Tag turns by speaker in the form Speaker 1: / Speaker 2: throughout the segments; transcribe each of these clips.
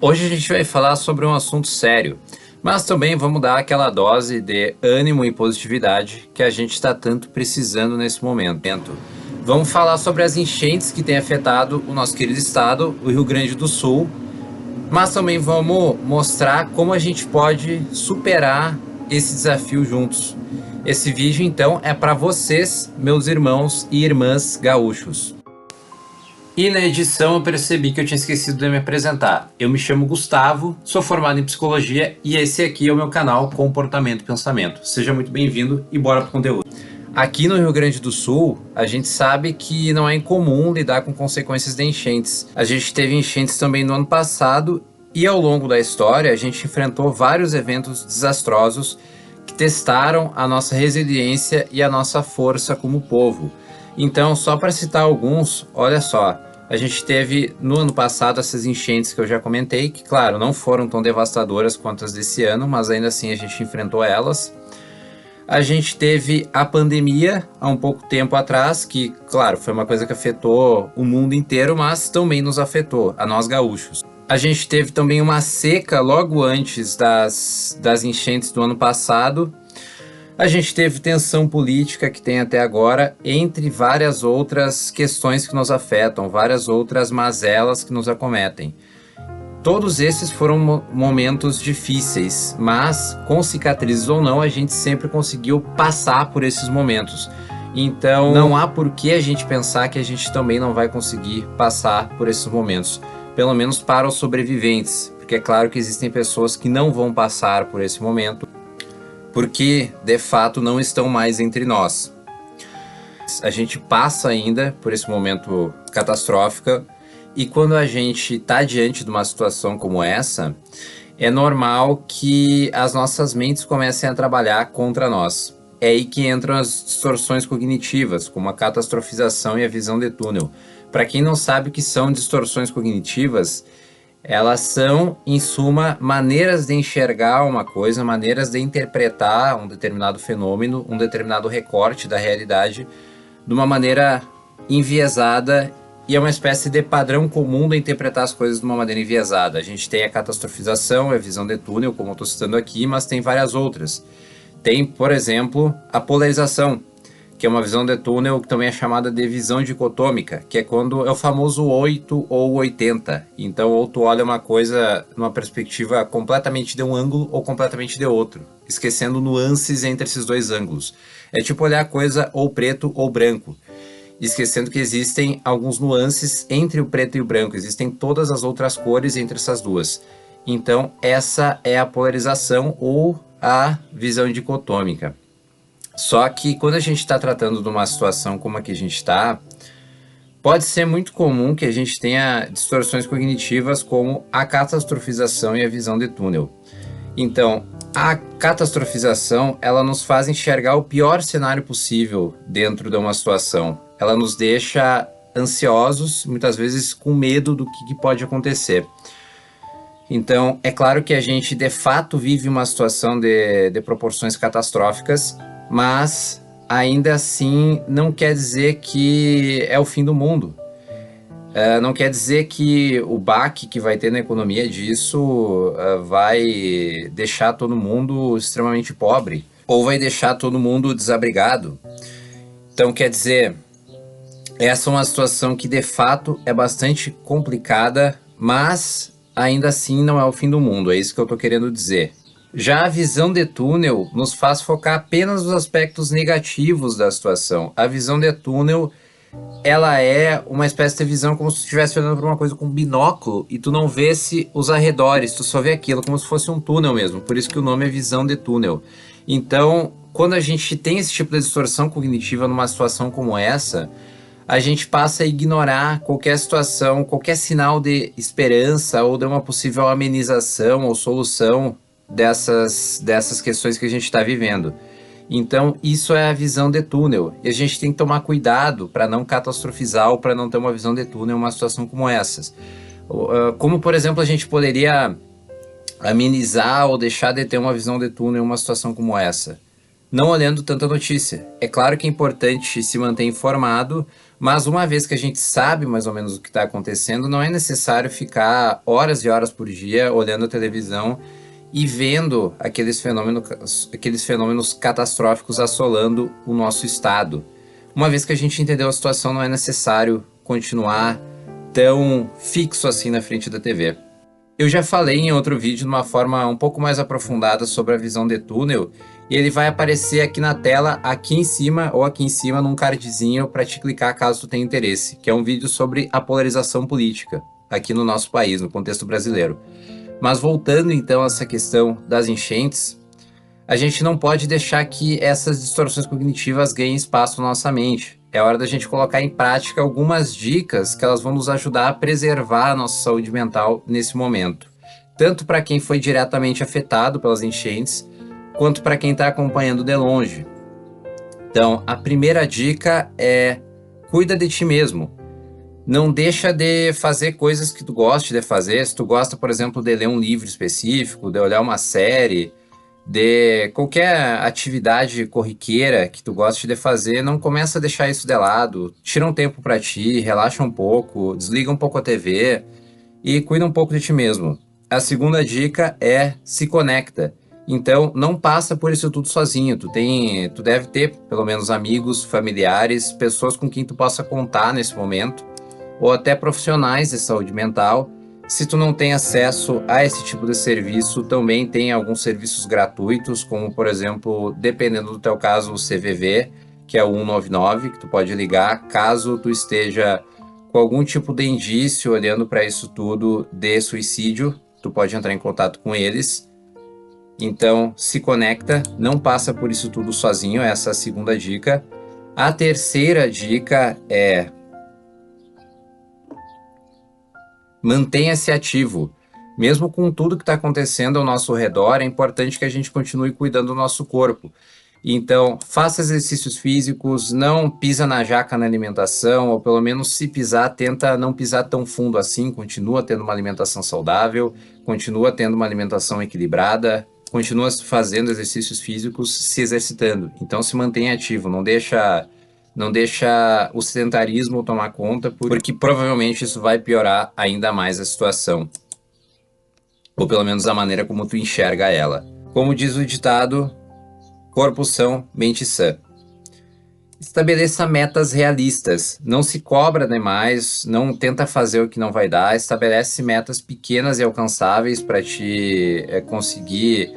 Speaker 1: Hoje a gente vai falar sobre um assunto sério, mas também vamos dar aquela dose de ânimo e positividade que a gente está tanto precisando nesse momento. Vamos falar sobre as enchentes que têm afetado o nosso querido estado, o Rio Grande do Sul, mas também vamos mostrar como a gente pode superar esse desafio juntos. Esse vídeo então é para vocês, meus irmãos e irmãs gaúchos. E na edição eu percebi que eu tinha esquecido de me apresentar. Eu me chamo Gustavo, sou formado em psicologia e esse aqui é o meu canal Comportamento e Pensamento. Seja muito bem-vindo e bora pro conteúdo. Aqui no Rio Grande do Sul, a gente sabe que não é incomum lidar com consequências de enchentes. A gente teve enchentes também no ano passado e ao longo da história a gente enfrentou vários eventos desastrosos que testaram a nossa resiliência e a nossa força como povo. Então, só para citar alguns, olha só, a gente teve no ano passado essas enchentes que eu já comentei, que claro, não foram tão devastadoras quanto as desse ano, mas ainda assim a gente enfrentou elas. A gente teve a pandemia há um pouco tempo atrás, que claro, foi uma coisa que afetou o mundo inteiro, mas também nos afetou, a nós gaúchos. A gente teve também uma seca logo antes das enchentes do ano passado. A gente teve tensão política que tem até agora, entre várias outras questões que nos afetam, várias outras mazelas que nos acometem. Todos esses foram momentos difíceis, mas com cicatrizes ou não, a gente sempre conseguiu passar por esses momentos. Então não há por que a gente pensar que a gente também não vai conseguir passar por esses momentos, pelo menos para os sobreviventes, porque é claro que existem pessoas que não vão passar por esse momento, porque de fato não estão mais entre nós. A gente passa ainda por esse momento catastrófico e quando a gente está diante de uma situação como essa, é normal que as nossas mentes comecem a trabalhar contra nós. É aí que entram as distorções cognitivas, como a catastrofização e a visão de túnel. Para quem não sabe o que são distorções cognitivas, elas são, em suma, maneiras de enxergar uma coisa, maneiras de interpretar um determinado fenômeno, um determinado recorte da realidade de uma maneira enviesada, e é uma espécie de padrão comum de interpretar as coisas de uma maneira enviesada. A gente tem a catastrofização, a visão de túnel, como eu estou citando aqui, mas tem várias outras. Tem, por exemplo, a polarização, que é uma visão de túnel que também é chamada de visão dicotômica, que é quando é o famoso 8 ou 80. Então, ou tu olha uma coisa numa perspectiva completamente de um ângulo ou completamente de outro, esquecendo nuances entre esses dois ângulos. É tipo olhar a coisa ou preto ou branco, esquecendo que existem alguns nuances entre o preto e o branco, existem todas as outras cores entre essas duas. Então, essa é a polarização ou a visão dicotômica. Só que quando a gente está tratando de uma situação como a que a gente está, pode ser muito comum que a gente tenha distorções cognitivas como a catastrofização e a visão de túnel. Então, a catastrofização, ela nos faz enxergar o pior cenário possível dentro de uma situação. Ela nos deixa ansiosos, muitas vezes com medo do que pode acontecer. Então, é claro que a gente de fato vive uma situação de proporções catastróficas, mas ainda assim não quer dizer que é o fim do mundo. Não quer dizer que o baque que vai ter na economia disso vai deixar todo mundo extremamente pobre ou vai deixar todo mundo desabrigado. Então, quer dizer, essa é uma situação que de fato é bastante complicada, mas ainda assim não é o fim do mundo, é isso que eu estou querendo dizer. Já a visão de túnel nos faz focar apenas nos aspectos negativos da situação. A visão de túnel, ela é uma espécie de visão como se tu estivesse olhando para uma coisa com um binóculo e tu não vesse os arredores, tu só vê aquilo como se fosse um túnel mesmo, por isso que o nome é visão de túnel. Então, quando a gente tem esse tipo de distorção cognitiva numa situação como essa, a gente passa a ignorar qualquer situação, qualquer sinal de esperança ou de uma possível amenização ou solução dessas questões que a gente está vivendo. Então, isso é a visão de túnel. E a gente tem que tomar cuidado para não catastrofizar ou para não ter uma visão de túnel em uma situação como essas. Como, por exemplo, a gente poderia amenizar ou deixar de ter uma visão de túnel em uma situação como essa? Não olhando tanta notícia. É claro que é importante se manter informado, Mas uma vez que a gente sabe mais ou menos o que está acontecendo, não é necessário ficar horas e horas por dia olhando a televisão e vendo aqueles fenômenos catastróficos assolando o nosso estado. Uma vez que a gente entendeu a situação, não é necessário continuar tão fixo assim na frente da TV. Eu já falei em outro vídeo de uma forma um pouco mais aprofundada sobre a visão de túnel, e ele vai aparecer aqui na tela, aqui em cima ou aqui em cima num cardzinho para te clicar caso tu tenha interesse, que é um vídeo sobre a polarização política aqui no nosso país, no contexto brasileiro. Mas voltando então a essa questão das enchentes, a gente não pode deixar que essas distorções cognitivas ganhem espaço na nossa mente. É hora da gente colocar em prática algumas dicas que elas vão nos ajudar a preservar a nossa saúde mental nesse momento. Tanto para quem foi diretamente afetado pelas enchentes, quanto para quem está acompanhando de longe. Então, a primeira dica é: cuida de ti mesmo. Não deixa de fazer coisas que tu goste de fazer. Se tu gosta, por exemplo, de ler um livro específico, de olhar uma série, de qualquer atividade corriqueira que tu goste de fazer, não começa a deixar isso de lado. Tira um tempo para ti, relaxa um pouco, desliga um pouco a TV e cuida um pouco de ti mesmo. A segunda dica é: se conecta. Então, não passa por isso tudo sozinho. Tu deve ter pelo menos amigos, familiares, pessoas com quem tu possa contar nesse momento, ou até profissionais de saúde mental. Se tu não tem acesso a esse tipo de serviço, também tem alguns serviços gratuitos, como por exemplo, dependendo do teu caso, o CVV, que é o 199, que tu pode ligar caso tu esteja com algum tipo de indício olhando para isso tudo de suicídio. Tu pode entrar em contato com eles. Então, se conecta, não passa por isso tudo sozinho, essa é a segunda dica. A terceira dica é: mantenha-se ativo. Mesmo com tudo que está acontecendo ao nosso redor, é importante que a gente continue cuidando do nosso corpo. Então, faça exercícios físicos, não pisa na jaca na alimentação, ou pelo menos se pisar, tenta não pisar tão fundo assim, continua tendo uma alimentação saudável, continua tendo uma alimentação equilibrada, continua fazendo exercícios físicos, se exercitando. Então, se mantenha ativo, não deixa o sedentarismo tomar conta, porque provavelmente isso vai piorar ainda mais a situação, ou pelo menos a maneira como tu enxerga ela. Como diz o ditado, corpo são, mente sã. Estabeleça metas realistas, não se cobra demais, não tenta fazer o que não vai dar, estabelece metas pequenas e alcançáveis para te conseguir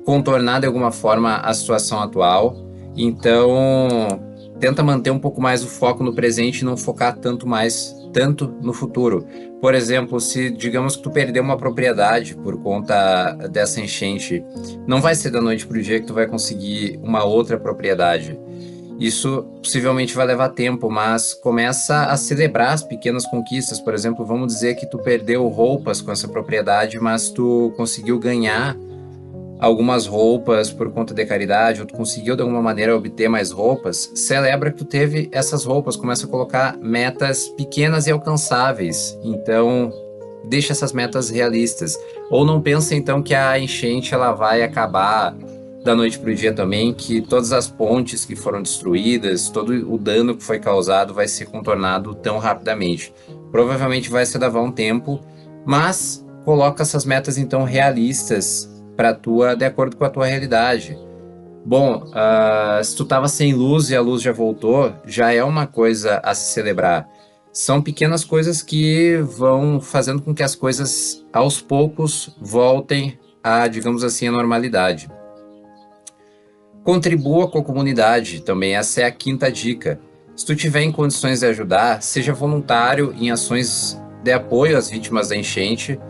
Speaker 1: contornar de alguma forma a situação atual. Então, tenta manter um pouco mais o foco no presente e não focar tanto no futuro. Por exemplo, se digamos que tu perdeu uma propriedade por conta dessa enchente, não vai ser da noite para o dia que tu vai conseguir uma outra propriedade. Isso possivelmente vai levar tempo, mas começa a celebrar as pequenas conquistas. Por exemplo, vamos dizer que tu perdeu roupas com essa propriedade, mas tu conseguiu ganhar algumas roupas por conta de caridade, ou tu conseguiu de alguma maneira obter mais roupas. Celebra que tu teve essas roupas, começa a colocar metas pequenas e alcançáveis. Então, deixa essas metas realistas. Ou não pensa então que a enchente ela vai acabar da noite para o dia também, que todas as pontes que foram destruídas, todo o dano que foi causado vai ser contornado tão rapidamente. Provavelmente vai se levar um tempo, mas coloca essas metas então realistas de acordo com a tua realidade. Bom, se tu estava sem luz e a luz já voltou, já é uma coisa a se celebrar. São pequenas coisas que vão fazendo com que as coisas aos poucos voltem a, digamos assim, a normalidade. Contribua com a comunidade, também essa é a quinta dica. Se tu tiver em condições de ajudar, seja voluntário em ações de apoio às vítimas da enchente,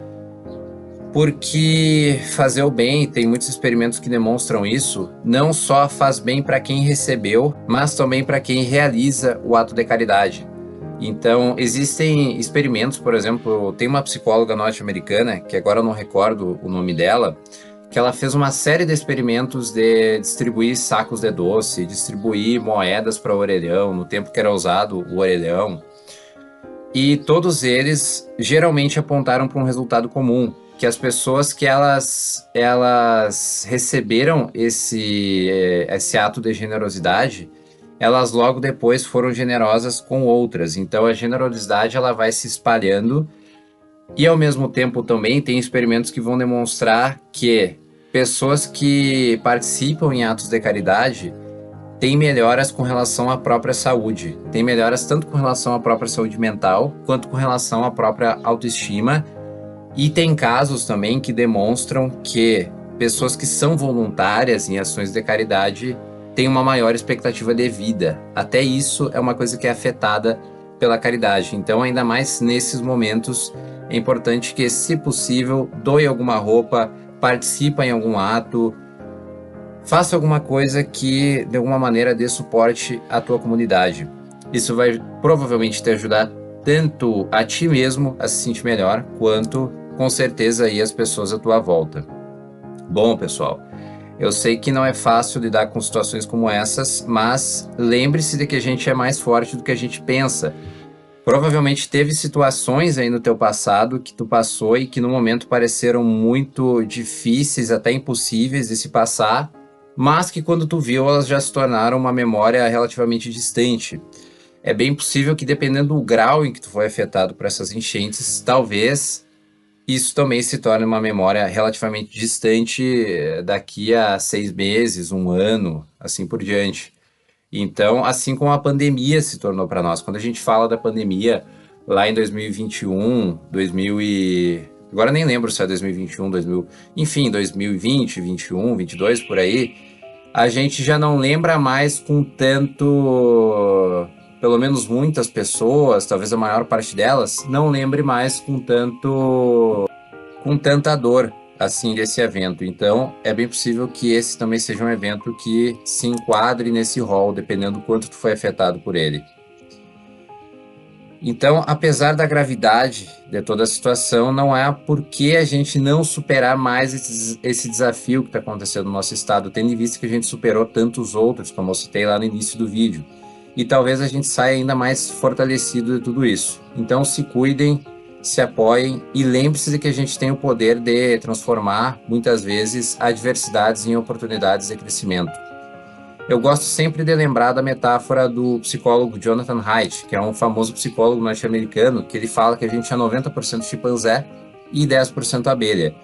Speaker 1: porque fazer o bem, tem muitos experimentos que demonstram isso, não só faz bem para quem recebeu, mas também para quem realiza o ato de caridade. Então, existem experimentos, por exemplo, tem uma psicóloga norte-americana, que agora eu não recordo o nome dela, que ela fez uma série de experimentos de distribuir sacos de doce, distribuir moedas para o orelhão, no tempo que era usado o orelhão, e todos eles geralmente apontaram para um resultado comum, que as pessoas que elas receberam esse ato de generosidade, elas logo depois foram generosas com outras. Então a generosidade ela vai se espalhando e ao mesmo tempo também tem experimentos que vão demonstrar que pessoas que participam em atos de caridade têm melhoras com relação à própria saúde. Tem melhoras tanto com relação à própria saúde mental quanto com relação à própria autoestima. E tem casos também que demonstram que pessoas que são voluntárias em ações de caridade têm uma maior expectativa de vida. Até isso é uma coisa que é afetada pela caridade. Então, ainda mais nesses momentos, é importante que, se possível, doe alguma roupa, participe em algum ato, faça alguma coisa que, de alguma maneira, dê suporte à tua comunidade. Isso vai provavelmente te ajudar tanto a ti mesmo a se sentir melhor, quanto, com certeza, aí as pessoas à tua volta. Bom, pessoal, eu sei que não é fácil lidar com situações como essas, mas lembre-se de que a gente é mais forte do que a gente pensa. Provavelmente teve situações aí no teu passado que tu passou e que no momento pareceram muito difíceis, até impossíveis de se passar, mas que quando tu viu elas já se tornaram uma memória relativamente distante. É bem possível que, dependendo do grau em que tu foi afetado por essas enchentes, talvez isso também se torne uma memória relativamente distante daqui a 6 meses, 1 ano, assim por diante. Então, assim como a pandemia se tornou para nós, quando a gente fala da pandemia lá em 2021, agora nem lembro se é 2021, enfim, 2020, 21, 22, por aí, a gente já não lembra mais com tanto, pelo menos muitas pessoas, talvez a maior parte delas, não lembre mais com tanta dor assim desse evento. Então é bem possível que esse também seja um evento que se enquadre nesse rol, dependendo do quanto tu foi afetado por ele. Então, apesar da gravidade de toda a situação, não há por que a gente não superar mais esse desafio que está acontecendo no nosso estado, tendo em vista que a gente superou tantos outros, como eu citei lá no início do vídeo. E talvez a gente saia ainda mais fortalecido de tudo isso. Então se cuidem, se apoiem e lembre-se de que a gente tem o poder de transformar, muitas vezes, adversidades em oportunidades de crescimento. Eu gosto sempre de lembrar da metáfora do psicólogo Jonathan Haidt, que é um famoso psicólogo norte-americano, que ele fala que a gente é 90% chimpanzé e 10% abelha.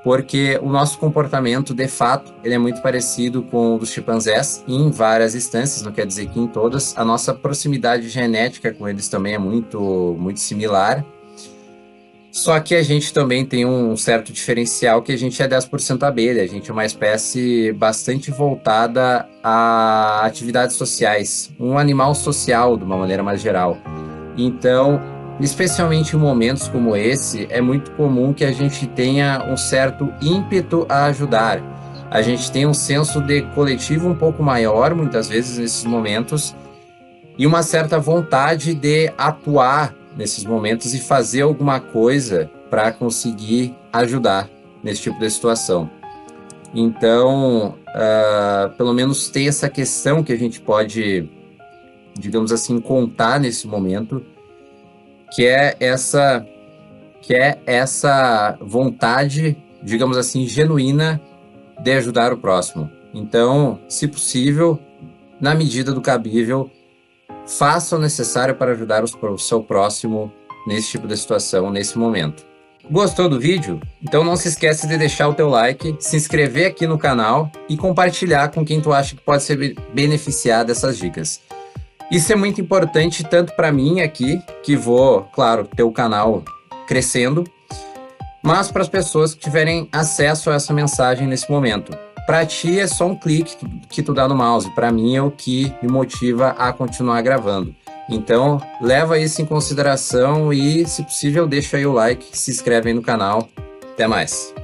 Speaker 1: Porque o nosso comportamento, de fato, ele é muito parecido com o dos chimpanzés em várias instâncias, não quer dizer que em todas. A nossa proximidade genética com eles também é muito, muito similar. Só que a gente também tem um certo diferencial, que a gente é 10% abelha, a gente é uma espécie bastante voltada a atividades sociais, um animal social de uma maneira mais geral. Então, especialmente em momentos como esse, é muito comum que a gente tenha um certo ímpeto a ajudar. A gente tem um senso de coletivo um pouco maior, muitas vezes nesses momentos, e uma certa vontade de atuar nesses momentos e fazer alguma coisa para conseguir ajudar nesse tipo de situação. Então, pelo menos tem essa questão que a gente pode, digamos assim, contar nesse momento, que é essa vontade, digamos assim, genuína de ajudar o próximo. Então, se possível, na medida do cabível, faça o necessário para ajudar o seu próximo nesse tipo de situação, nesse momento. Gostou do vídeo? Então não se esqueça de deixar o teu like, se inscrever aqui no canal e compartilhar com quem tu acha que pode ser beneficiar dessas dicas. Isso é muito importante tanto para mim aqui, que vou, claro, ter o canal crescendo, mas para as pessoas que tiverem acesso a essa mensagem nesse momento. Para ti é só um clique que tu dá no mouse, para mim é o que me motiva a continuar gravando. Então leva isso em consideração e, se possível, deixa aí o like, se inscreve aí no canal. Até mais!